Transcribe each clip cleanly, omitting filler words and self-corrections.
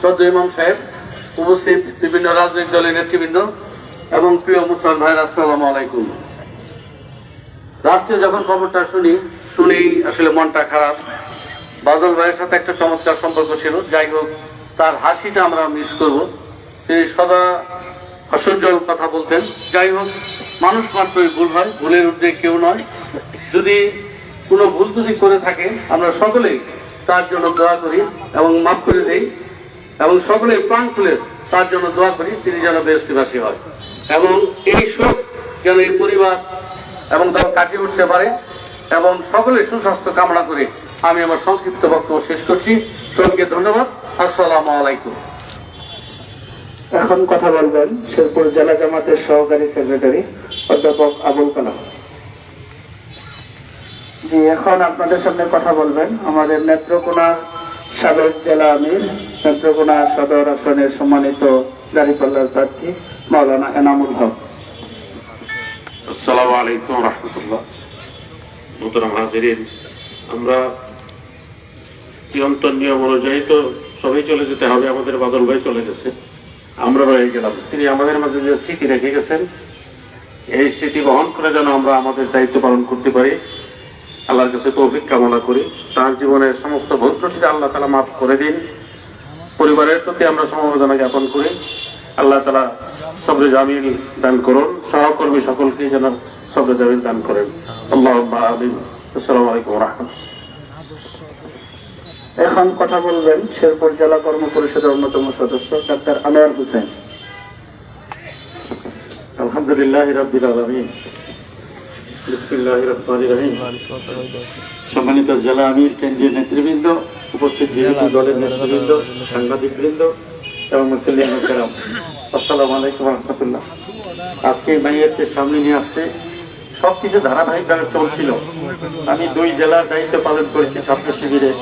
শ্রদ্ধেয় ইমাম সাহেব, উপস্থিত বিভিন্ন রাজনৈতিক দলের নেতৃবৃন্দ এবং প্রিয় মুসলমান ভাইরা, আসসালামু আলাইকুম। রাত্রে যখন খবরটা শুনেই আসলে মনটা খারাপ। বাদল ভাইয়ের সাথে একটা চমৎকার সম্পর্ক ছিল, যাই হোক তার হাসিটা আমরা মিস করব। তিনি সদা হাস্যোজ্জ্বল কথা বলতেন। যাই হোক, মানুষ মাত্রই ভুল হয়, ভুলের ঊর্ধ্বে কেউ নয়। যদি কোনো ভুল ত্রুটি করে থাকে আমরা সকলেই তার জন্য দোয়া করি এবং মাফ করে দেই, এবং সকলেই প্রাণ খুলে তার জন্য দোয়া করি তিনি যেন বেহেশতিবাসী হয়, এবং এই শোক যেন এই পরিবার এবং দল কাটিয়ে উঠতে পারে, এবং সকলের সুস্বাস্থ্য কামনা করে আমি আমার সংক্ষিপ্ত বক্তব্য শেষ করছি। সকলকে ধন্যবাদ। আসসালামু আলাইকুম। এখন কথা বলবেন শেরপুর জেলা জামাতের সহকারী সেক্রেটারি অধ্যাপক আবুল কালাম। জি, এখন আপনাদের সামনে কথা বলবেন আমাদের নেত্রকোনা সাবেক জেলা আমির, নেত্রকোনা সদর আসনের সম্মানিত দাঁড়িপাল্লার প্রার্থী মাওলানা এনামুল হক। আসসালামু আলাইকুম রাহমাতুল্লাহ। মোহতারাম হাজিরিন, আমরা নিয়ন্ত্রণ নিয়ম অনুযায়ী তো সবাই চলে যেতে হবে। আমাদের বাদল ভাই চলে গেছে, আমরা রয়ে গেলাম। তিনি আমাদের মাঝে যে স্মৃতি রেখে গেছেন, এই স্মৃতি বহন করে যেন আমরা আমাদের দায়িত্ব পালন করতে পারি, আল্লাহর কাছে তৌফিক কামনা করি। তার জীবনের সমস্ত ভুল ত্রুটি আল্লাহ তাআলা মাফ করে দিন। পরিবারের প্রতি আমরা সমবেদনা জ্ঞাপন করি। আল্লাহ তাআলা সবরে জামিল দান করুন, সহকর্মী সকলকে যেন সবরে জামিল দান করেন। আল্লাহুম্মা আমিন। আসসালামু আলাইকুম ওয়া রাহমাতুল্লাহ। এখন কথা বলবেন শেরপুর জেলা কর্ম পরিষদের অন্যতম সদস্য ডাক্তার আনোয়ার হোসেন। আলহামদুলিল্লাহ রাব্বিল আলামিন, বিসমিল্লাহির রহমানির রহিম। সম্মানিত জেলা আমির, কেন্দ্রীয় নেতৃবৃন্দ, উপস্থিত বিভিন্ন দলের নেতৃবৃন্দ, সাংবাদিকবৃন্দ এবং মুসলিম কেরাম, আসসালামু আলাইকুম ওয়া রাহমাতুল্লাহ। আজকে মাইয়াতকে সামনে নিয়ে আসছে, সবকিছু ধারাবাহিকভাবে চলছিল। আমি 2 জেলার দায়িত্ব পালন করেছি ছাত্র শিবিরে।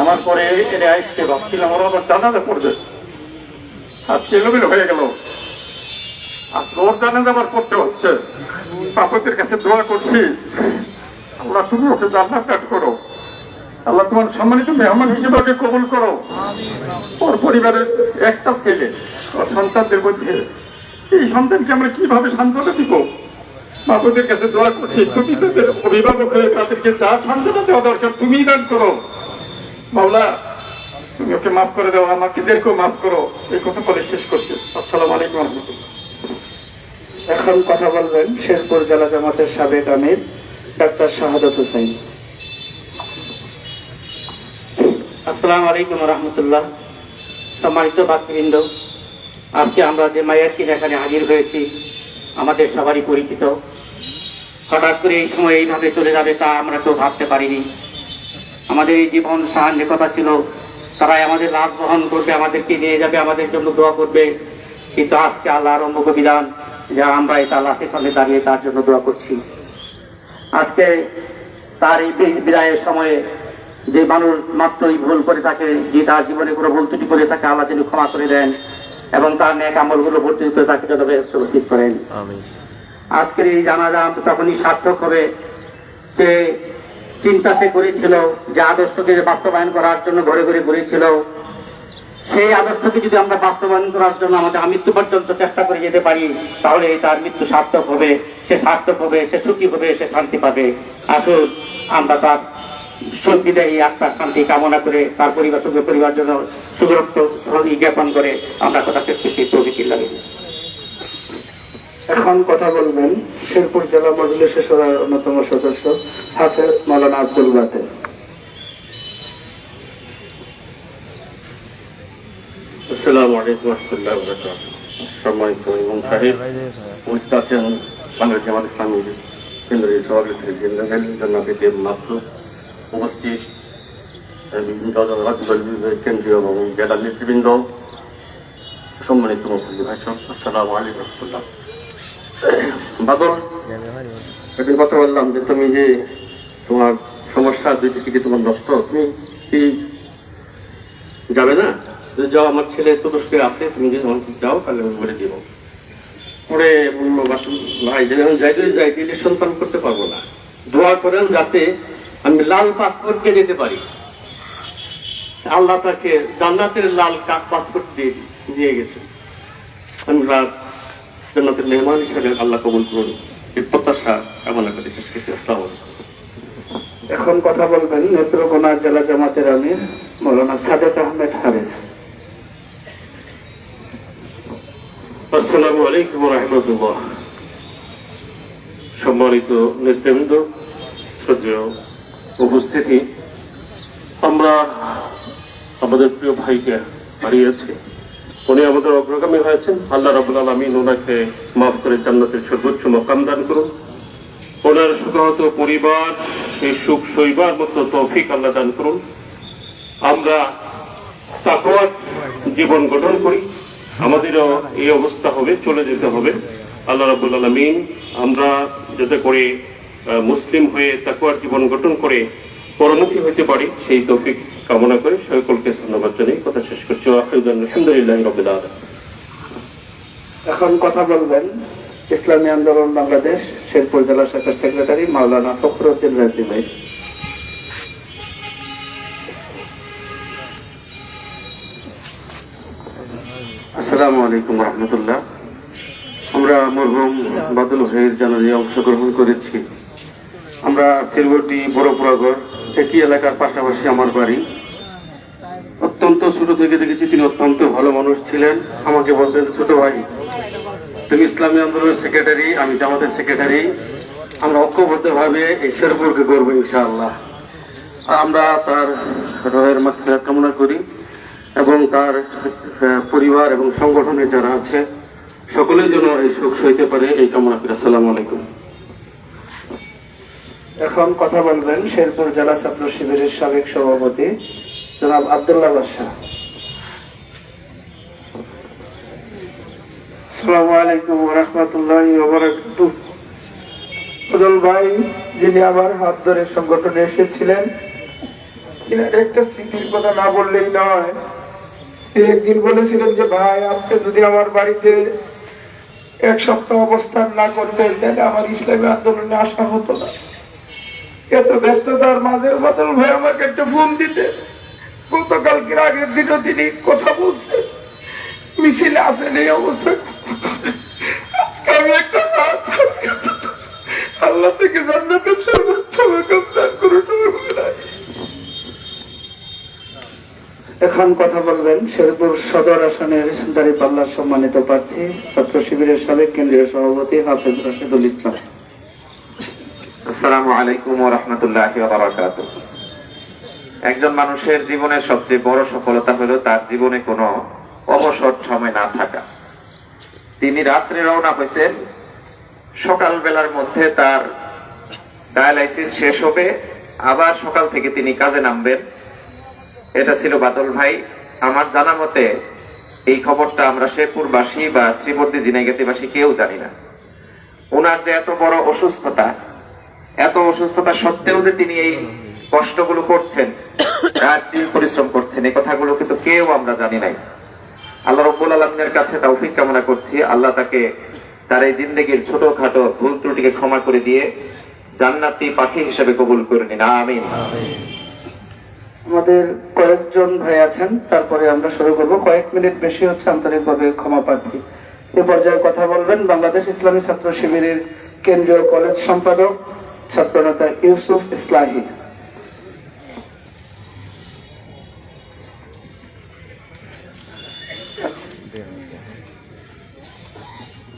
আমার পরে এনে আইসকে ভাবছিলাম ওরা আবার জানাজা পড়বে, আজকে এলোমেলো হয়ে গেল। আজকে ওর জানাজা আবার পড়তে হচ্ছে। বাপদের কাছে দোয়া করছি, আল্লাহ তুমি ওকে জান্নাত দান করো, আল্লাহ তোমার সম্মানিত মেহমান হিসেবে ওকে কবুল করো। ওর পরিবারের একটা ছেলে, ওর সন্তানদের মধ্যে, এই সন্তানকে আমরা কিভাবে সান্ত্বনা দিব? বাপদের কাছে দোয়া করছি, তুমি তাদের অভিভাবক হয়ে তাদেরকে যা সান্ত্বনা দেওয়া দরকার তুমি দান করো। মাওলা তুমি ওকে মাফ করে দাও, আমাকে দেরকেও মাফ করো। এই কথা বলে শেষ করছি। আসসালামু আলাইকুম ওয়া রাহমাতুল্লাহ। এখন কথা বলবেন শেরপুর জেলা জামাতের সাবেক আমির ডাক্তার শাহাদাত হোসেন। আসসালামু আলাইকুম ওয়া রাহমাতুল্লাহ। সম্মানিত ভাতৃবৃন্দ, আজকে আমরা যে মায়াতকে এখানে হাজির হয়েছি আমাদের সবারই পরিচিত। হঠাৎ করে এই সময় এইভাবে চলে যাবে তা আমরা তো ভাবতে পারিনি। আমাদের এই জীবন সাহায্যকতা ছিল, তারাই আমাদের লাশ বহন করবে, আমাদেরকে নিয়ে যাবে, আমাদের জন্য দোয়া করবে। কিন্তু আজকে আল্লাহর অমোঘ বিধান, যা আমরা এই লাশের সামনে দাঁড়িয়ে তার জন্য দোয়া করছি। আজকে তার এই বিদায়ের সময়ে যে মানুষ মাত্রই ভুল করে থাকে, যে তার জীবনে কোনো ভুল ত্রুটি করে থাকে, আল্লাহ তিনি ক্ষমা করে দেন এবং তার নেক আমলগুলো ভর্তি করে তাকে যত ব্যস্ত উপস্থিত করেন। আজকের এই জানাজা তখনই সার্থক হবে যে চিন্তা সে করেছিল, যে আদর্শকে বাস্তবায়ন করার জন্য ঘরে ঘরে ঘুরেছিল, সেই আদর্শকে যদি আমরা বাস্তবায়ন করার জন্য আমাদের মৃত্যু পর্যন্ত চেষ্টা করে যেতে পারি, তাহলে তার মৃত্যু সার্থক হবে, সে সার্থক হবে, সে সুখী হবে, সে শান্তি পাবে। আসুন আমরা তার বিদায়ী আত্মার শান্তি কামনা করে তার পরিবার সঙ্গে পরিবার জন্য সুরক্ষ জ্ঞাপন করে আমরা কথা করতেছি। তৌফিক লাগে। এখন কথা বলবেন শেরপুর জেলা মজলিসের সভার অন্যতম সদস্য হাফেজ মাওলানা আব্দুল বাতের। আসসালামু আলাইকুম ওয়া রাহমাতুল্লাহি ওয়া বারাকাতুহু। সম্মানিত ইমাম সাহেব, উপস্থিত আছেন বাংলাদেশ জামাত ইসলামী কেন্দ্রীয় সভাপতি জনাব মাসুদ, উপস্থিত বিভিন্ন কেন্দ্রীয় এবং জেলা নেতৃবৃন্দ, সম্মানিত মুসলিম ভাই সব, আসসালামু আলাইকুম ওয়া রাহমাতুল্লাহ। বাদল, একদিন কথা বললাম যে তুমি যে তোমার সমস্যা 2টি থেকে তোমার নষ্ট, তুমি কি যাবে না? যাও, আমার ছেলে তুরস্কে আছে, তুমি যদি যাও তাহলে আমি বলে দিব। পরে বললো ভাই যাইতে ইলেকশন পালন করতে পারবো না, দোয়া করেন যাতে আমি লাল পাসপোর্টকে যেতে পারি। আল্লাহ তাকে জান্নাতের লাল পাসপোর্ট দিয়ে গেছে। আমরা জান্নাতের মেহমান হিসেবে আল্লাহ কবুল করুন, এই প্রত্যাশা কামনা করি। শেষ করছি। আসসালামু আলাইকুম। এখন কথা বলবেন নেত্রকোনা জেলা জামাতের আমির মৌলানা সাদেক আহমেদ হারিস। আসসালামু আলাইকুম রহমতুল্লাহ। সম্মানিত নেতৃবৃন্দ, শ্রদ্ধেয় উপস্থিতি, আমরা আমাদের প্রিয় ভাইকে হারিয়েছি। উনি আমাদের অগ্রগামী হয়েছেন। আল্লাহ রাব্বুল আলামিন ওনাকে মাফ করে জান্নাতের সর্বোচ্চ মাকাম দান করুন। ওনার সুখহত পরিবার সেই সুখ সইবার মতো তৌফিক আল্লাহ দান করুন। আমরা তাকওয়ার জীবন গঠন করি, আমাদেরও এই অবস্থা হবে, চলে যেতে হবে। আল্লাহ রাব্বুল আলামিন আমরা যাতে করে মুসলিম হয়ে তাকওয়ার জীবন গঠন করে পরমুখী হইতে পারি, সেই তৌফিক কামনা করে সকলকে ধন্যবাদ জানিয়ে কথা শেষ করছি। আলহামদুলিল্লাহি রাব্বিল আলামিন। এখন কথা বলবেন ইসলামী আন্দোলন বাংলাদেশ শেরপুর জেলা শাখার সেক্রেটারি মাওলানা ফখরুদ্দিন রাজি ভাই। আসসালামু আলাইকুম রহমতুল্লাহ। আমরা মরহুম বাদল ভাইয়ের জানাজায় অংশগ্রহণ করেছি। আমরা সিলগড়ি বড়পুরাগড় একই এলাকার পাশাপাশি আমার বাড়ি। অত্যন্ত ছোট থেকে দেখেছি তিনি অত্যন্ত ভালো মানুষ ছিলেন। আমাকে বলতেন, ছোট ভাই তুমি ইসলামী আন্দোলনের সেক্রেটারি, আমি জামাতের সেক্রেটারি, আমরা ঐক্যবদ্ধভাবে এই শেরপুরকে করবো ইনশাআল্লাহ। আমরা তার রহের মাগফিরাত কামনা করি এবং তার পরিবার এবং সংগঠনে যারা আছে সকলের জন্য এই সুখ সইতে পারে এই কামনা করি। আসসালামু আলাইকুম। এখন কথা বলবেন শেরপুর জেলা ছাত্র শিবিরের সাবেক সভাপতি জনাব আব্দুল্লাহ বাদশাহ। আসসালামু আলাইকুম ওয়া রাহমাতুল্লাহি ওয়া বারাকাতুহু। ফজল ভাই যিনি আমার হাত ধরে সংগঠনে এসেছিলেন, কিনার একটা স্মৃতির কথা না বললেই নয়। তিনি একদিন বলেছিলেন যে ভাই আজকে যদি আমার বাড়িতে এক সপ্তাহ অবস্থান না করতেন তাহলে আমার ইসলামী আন্দোলনে আসা হতো না। এত ব্যস্ততার মাঝে বাদল ভাই আমাকে একটা ফোন দিতে, গতকালকের আগের দিনও তিনি কথা বলছেন, মিছিলে আসেন এই অবস্থায়। আজকে আমি একটা আল্লাহ থেকে জান্নাতের সর্বোচ্চ মাকাম দান করুন। এখন কথা বলবেন শেরপুর সদর আসনের দাঁড়িপাল্লার সম্মানিত প্রার্থী ছাত্র শিবিরের সাবেক কেন্দ্রীয় সভাপতি হাফেজ রাশেদুল ইসলাম। আসসালামু আলাইকুম ওয়া রাহমাতুল্লাহি ওয়া বারাকাতুহু। একজন মানুষের জীবনের সবচেয়ে বড় সফলতা হলো তার জীবনে কোনো অবসর সময় না থাকা। তিনি রাত্রে রওনা হয়েছেন, সকালবেলার মধ্যে তার ডায়ালাইসিস শেষ হবে, আবার সকাল থেকে তিনি কাজে নামবেন। এটা ছিল বাদল ভাই। আমার জানা মতে এই খবরটা আমরা শেরপুরবাসী বা শ্রীবর্দী জিনাইগাতিবাসী কেউ জানি না। ওনার যে এত বড় অসুস্থতা, এত অসুস্থতা সত্ত্বেও যে তিনি এই কষ্টগুলো করছেন, রাত দিন পরিশ্রম করছেন, এই কথাগুলো কিন্তু কেউ আমরা জানি নাই। আল্লাহ রাব্বুল আলামিনের কাছে তৌফিক কামনা করছি, আল্লাহ তাকে তার এই জিন্দেগির ছোটখাটো ভুল ত্রুটিকে ক্ষমা করে দিয়ে জান্নাতি পাখি হিসেবে কবুল করে নিন, আমিন। আমাদের কয়েকজন ভাই আছেন, তারপরে আমরা শুরু করব। কয়েক মিনিট বেশি হচ্ছে, আন্তরিকভাবে ক্ষমা প্রার্থী। এ পর্যায়ে কথা বলবেন বাংলাদেশ ইসলামী ছাত্র শিবিরের কেন্দ্রীয় কলেজ সম্পাদক ছাত্রনেতা ইউসুফ ইসলাহি।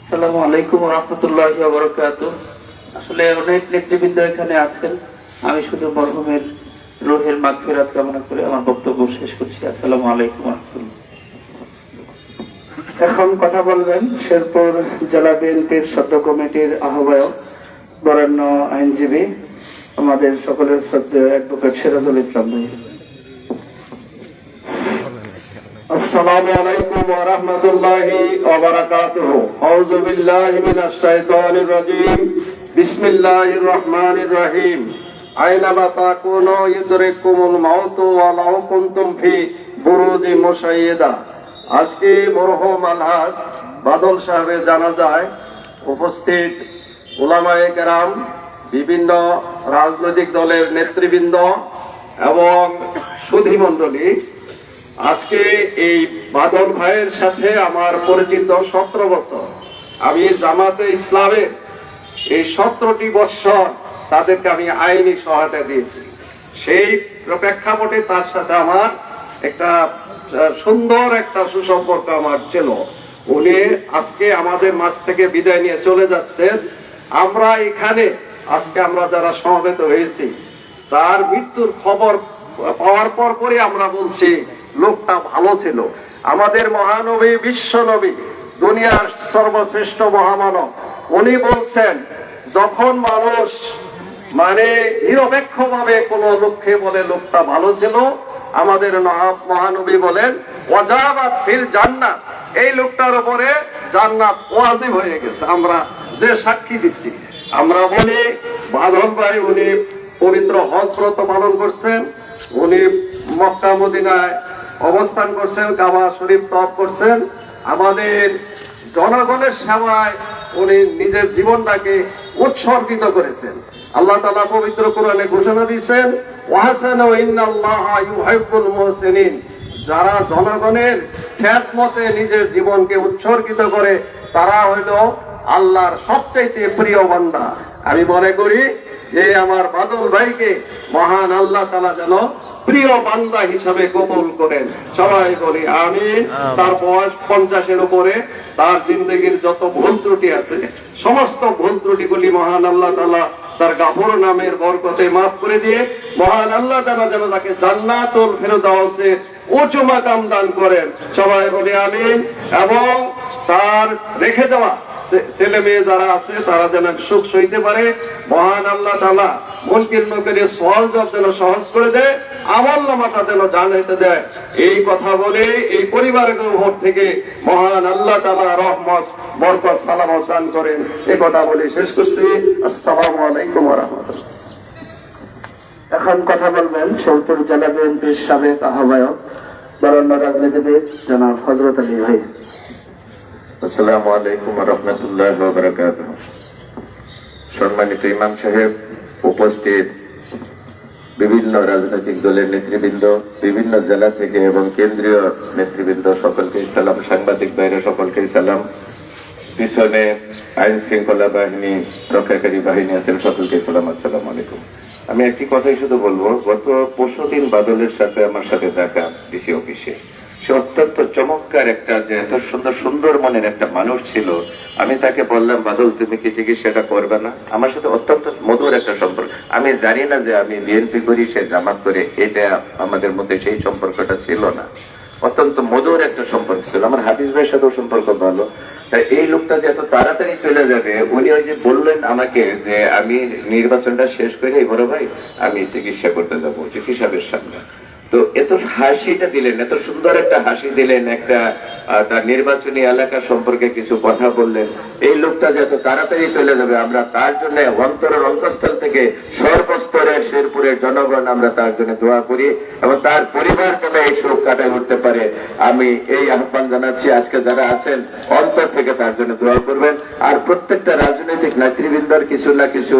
আসসালামু আলাইকুম ওয়া রাহমাতুল্লাহি ওয়া বারাকাতুহু। আসলে অনেক নেতৃবৃন্দ এখানে আছেন, আমি শুধু মরহুমের রুহের মাগফিরাত কামনা করে আমার বক্তব্য শেষ করছি। আসসালামু আলাইকুম ওয়া রাহমাতুল্লাহ। এখন কথা বলবেন শেরপুর জেলা বিএনপির সদ্য কমিটির আহ্বায়ক বরেণ্য আইনজীবী আমাদের সকলের শ্রদ্ধেয় অ্যাডভোকেট সিরাজুল ইসলাম ভাই। আসসালামু আলাইকুম ওয়া রাহমাতুল্লাহি ওয়া বারাকাতুহু। আউযু বিল্লাহি মিনাশ শাইতানির রাজীম। বিসমিল্লাহির রহমানির রহিম। আইনামা তাকুনু ইউদরিকুমুল মাউতু ওয়া লাউ কুনতুম ফি বুরুজি মুশাইয়্যিদা। আজকে মরহুম আলহাজ বাদল সাহেবের জানাজায় উপস্থিত উলামায়ে কেরাম, বিভিন্ন রাজনৈতিক দলের নেতৃবৃন্দ এবং সুধী মণ্ডলী, আজকে এই বাদল ভাইয়ের সাথে আমার পরিচিত 17 বছর। আমি জামাতে ইসলামের এই 17টি বৎসর তাদেরকে আমি আইনি সহায়তা দিয়েছি। সেই প্রেক্ষাপটে তার সাথে আমার একটা সুন্দর একটা সুসম্পর্ক আমার ছিল। উনি আজকে আমাদের মাঝ থেকে বিদায় নিয়ে চলে যাচ্ছেন। আমরা এখানে আজকে আমরা যারা সমবেত হয়েছি, তার মৃত্যুর খবর পাওয়ার পর পরে আমরা বলছি লোকটা ভালো ছিল। আমাদের মহানবী, বিশ্ব নবী, দুনিয়ার সর্বশ্রেষ্ঠ মহামানব, উনি বলছেন যখন মানুষ নিরপেক্ষ ভাবে কোন লোককে বলে লোকটা ভালো ছিল, আমাদের মহানবী বলেন ওয়াজাবাত ফিল জান্নাত, এই লোকটার উপরে জান্নাত ওয়াজিব হয়ে গেছে। আমরা যে সাক্ষী দিচ্ছি, আমরা বলি বাদল ভাই উনি পবিত্র হজ ব্রত পালন করছেন, উনি মক্কা মদিনায় অবস্থান করছেন, কাবা শরীফ তওয়াফ করছেন, আমাদের জনগণের সেবায় উনি নিজের জীবনটাকে উৎসর্গিত করেছেন। আল্লাহ তাআলা পবিত্র কোরআনে ঘোষণা দিয়েছেন ওয়াহসানা ইন্নাল্লাহা ইউহিব্বুল মুহসিনিন, যারা জনগণের খ্যাতমতে নিজের জীবনকে উৎসর্গিত করে তারা হইল আল্লাহর সবচাইতে প্রিয় বান্দা। আমি মনে করি যে আমার বাদল ভাইকে মহান আল্লাহ তাআলা যেন প্রিয় বান্দা হিসাবে কবুল করেন। সবাই বলি আমিন। তার বয়স 50-এর উপরে। তার জিন্দগির যত ভুল ত্রুটি আছে, সমস্ত ভুল ত্রুটিগুলি মহান আল্লাহ তাআলা তার গাফর নামের বরকতে মাফ করে দিয়ে মহান আল্লাহ তাআলা যেন তাকে জান্নাতুল ফেরদাউসে উচ্চ মাকাম দান করেন। সবাই বলি আমিন। এবং তার রেখে দেওয়া ছেলে মেয়ে যারা আছে তারা যেন সুখ সইতে পারে, মহান আল্লাহ তাআলা মুনকির নকিরের সওয়াল জবাব যেন সহজ করে দেয়, আমল নামাটা যেন জানাইতে দেয়। এই কথা বলে এই পরিবারের উপর থেকে মহান আল্লাহ তাআলা রহমত, বরকত, সালামত দান করেন। এই কথা বলে শেষ করছি। আসসালামু আলাইকুম ওয়া রাহমাতুল্লাহ। এখন কথা বলবেন সৌতুর জেলা বিএনপির সাবেক আহ্বায়ক, বরেণ্য রাজনীতিবিদ জনাব হযরত আলী ভাই। আসসালামু আলাইকুম ওয়া রাহমাতুল্লাহি ওয়া বারাকাতুহু। সম্মানিত ইমাম সাহেব, উপস্থিত বিভিন্ন রাজনৈতিক দলের নেতৃবৃন্দ, বিভিন্ন জেলা থেকে এবং কেন্দ্রীয় নেতৃবৃন্দ, সকলকে সালাম। সাংবাদিক বাইরে সকলকে সালাম। পিছনে আইন শৃঙ্খলা বাহিনী, রক্ষাকারী বাহিনী আছেন, সকলকে সালাম। আসসালামু আলাইকুম। আমি একটি কথাই শুধু বলবো, গত 25 দিন বাদলের সাথে আমার সাথে দেখা ডিসি অফিসে। সে অত্যন্ত চমৎকার একটা, যে এত সুন্দর সুন্দর মনের একটা মানুষ ছিল। আমি তাকে বললাম, বাদল তুমি কি চিকিৎসাটা করবে না? আমার সাথে অত্যন্ত মধুর একটা সম্পর্ক। আমি জানি না যে আমি বিএনপি করি, সে জামাত করে, এটা আমাদের মধ্যে সেই সম্পর্কটা ছিল না। অত্যন্ত মধুর একটা সম্পর্ক ছিল। আমার হাফিজ ভাইয়ের সাথেও সম্পর্ক ভালো। তাই এই লোকটা যে এত তাড়াতাড়ি চলে যাবে, উনি ওই যে বললেন আমাকে যে আমি নির্বাচনটা শেষ করে বড় ভাই আমি চিকিৎসা করতে যাবো চিকিৎসাবের সামনে। তো এত হাসিটা দিলেন, এত সুন্দর একটা হাসি দিলেন, একটা তার নির্বাচনী এলাকা সম্পর্কে কিছু কথা বললেন। এই লোকটা যে এত তাড়াতাড়ি চলে যাবে, আমরা তার জন্য অন্তরের অন্তঃস্থল থেকে সর্বস্তরের শেরপুরের জনগণ আমরা তার জন্য দোয়া করি এবং তার পরিবার যেন এই শোক কাটায় উঠতে পারে। আমি এই আহ্বান জানাচ্ছি, আজকে যারা আছেন অন্তর থেকে তার জন্য দোয়া করবেন। আর প্রত্যেকটা রাজনৈতিক নেতৃবৃন্দর কিছু না কিছু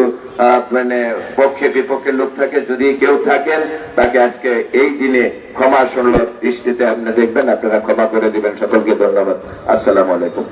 পক্ষে বিপক্ষে লোক থাকে, যদি কেউ থাকেন তাকে আজকে এই দিনে ক্ষমা সুন্দর দৃষ্টিতে আপনি দেখবেন, আপনারা ক্ষমা করে দিবেন। সকলকে ধন্যবাদ। আসসালামু আলাইকুম।